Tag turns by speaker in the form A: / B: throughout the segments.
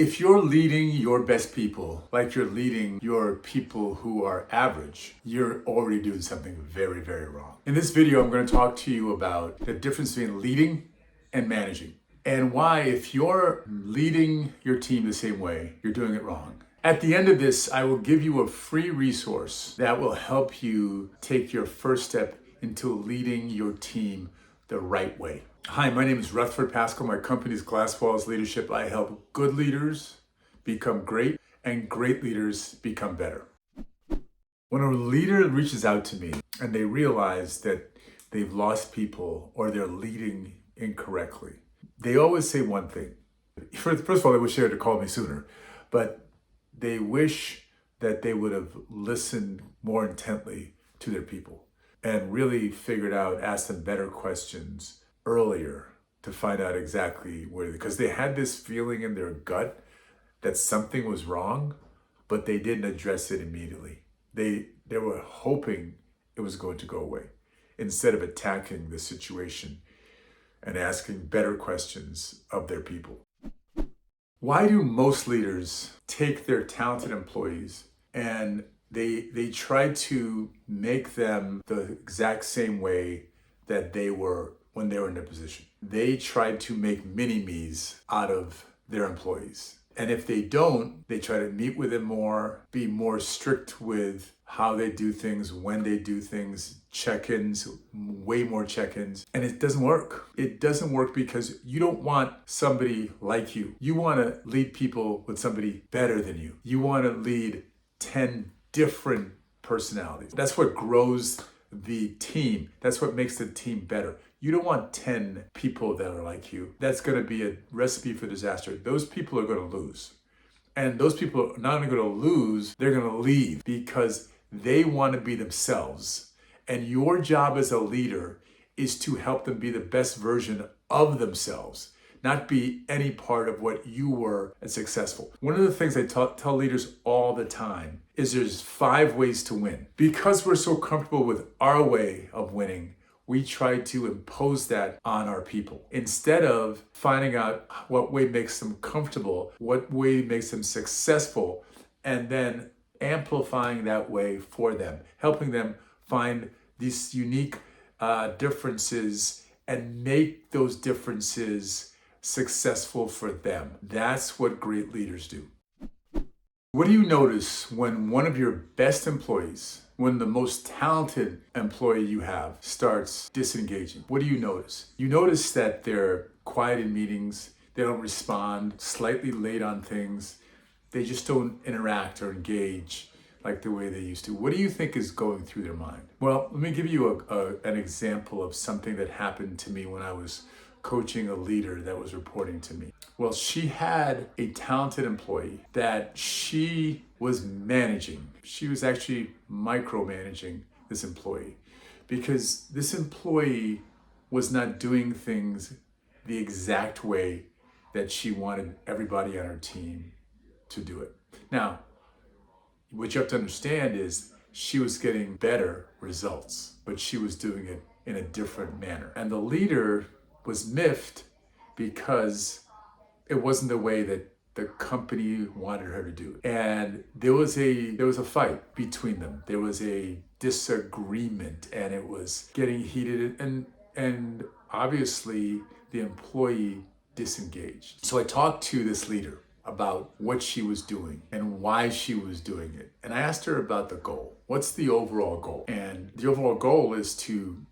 A: If you're leading your best people like you're leading your people who are average, you're already doing something very, very wrong. In this video, I'm going to talk to you about the difference between leading and managing, and why, if you're leading your team the same way, you're doing it wrong. At the end of this, I will give you a free resource that will help you take your first step into leading your team the right way. Hi, my name is Rutherford Pascal. My company is Glass Walls Leadership. I help good leaders become great and great leaders become better. When a leader reaches out to me and they realize that they've lost people or they're leading incorrectly, they always say one thing. First of all, they wish they had called me sooner, but they wish that they would have listened more intently to their people and really figured out, asked them better questions earlier to find out exactly where, because they had this feeling in their gut that something was wrong, but they didn't address it immediately. They were hoping it was going to go away instead of attacking the situation and asking better questions of their people. Why do most leaders take their talented employees and they try to make them the exact same way that they were when they were in their position? They try to make mini-me's out of their employees. And if they don't, they try to meet with them more, be more strict with how they do things, when they do things, check-ins, way more check-ins. And it doesn't work. It doesn't work because you don't want somebody like you. You want to lead people with somebody better than you. You want to lead 10 different personalities. That's what grows the team. That's what makes the team better. You don't want 10 people that are like you. That's going to be a recipe for disaster. Those people are going to lose. And those people are not only going to lose, they're going to leave because they want to be themselves. And your job as a leader is to help them be the best version of themselves, not be any part of what you were as successful. One of the things I tell leaders all the time is there's 5 ways to win. Because we're so comfortable with our way of winning, we try to impose that on our people instead of finding out what way makes them comfortable, what way makes them successful, and then amplifying that way for them, helping them find these unique differences and make those differences successful for them. That's what great leaders do. What do you notice when one of your best employees, when the most talented employee you have starts disengaging? What do you notice? You notice that they're quiet in meetings, they don't respond, slightly late on things, they just don't interact or engage like the way they used to. What do you think is going through their mind? Well, let me give you an example of something that happened to me when I was coaching a leader that was reporting to me. Well, she had a talented employee that she was managing. She was actually micromanaging this employee because this employee was not doing things the exact way that she wanted everybody on her team to do it. Now, what you have to understand is she was getting better results, but she was doing it in a different manner. And the leader was miffed because it wasn't the way that the company wanted her to do it. And there was a fight between them. There was a disagreement and it was getting heated, and obviously the employee disengaged. So I talked to this leader about what she was doing and why she was doing it. And I asked her about the goal. What's the overall goal? And the overall goal was to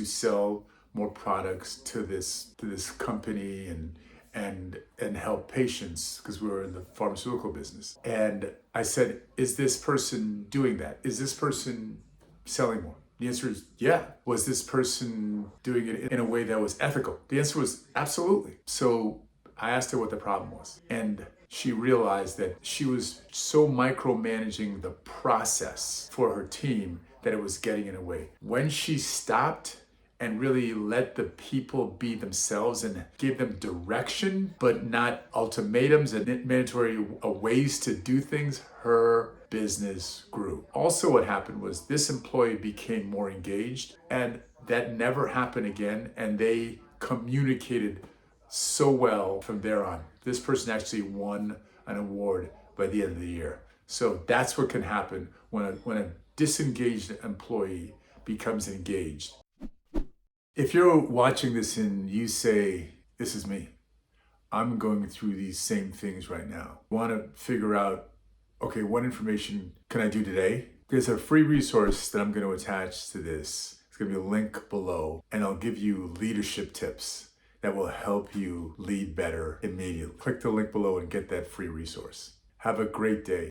A: sell more products to this company and help patients, because we were in the pharmaceutical business. And I said, is this person doing that? Is this person selling more? The answer is yeah. Was this person doing it in a way that was ethical? The answer was absolutely. So I asked her what the problem was. And she realized that she was so micromanaging the process for her team that it was getting in the way. When she stopped and really let the people be themselves and give them direction, but not ultimatums and mandatory ways to do things, her business grew. Also, what happened was this employee became more engaged, and that never happened again, and they communicated so well from there on. this person actually won an award by the end of the year. So that's what can happen when a disengaged employee becomes engaged. If you're watching this and you say, this is me, I'm going through these same things right now. Want to figure out, okay, what information can I do today? There's a free resource that I'm going to attach to this. It's going to be a link below, and I'll give you leadership tips that will help you lead better immediately. Click the link below and get that free resource. Have a great day.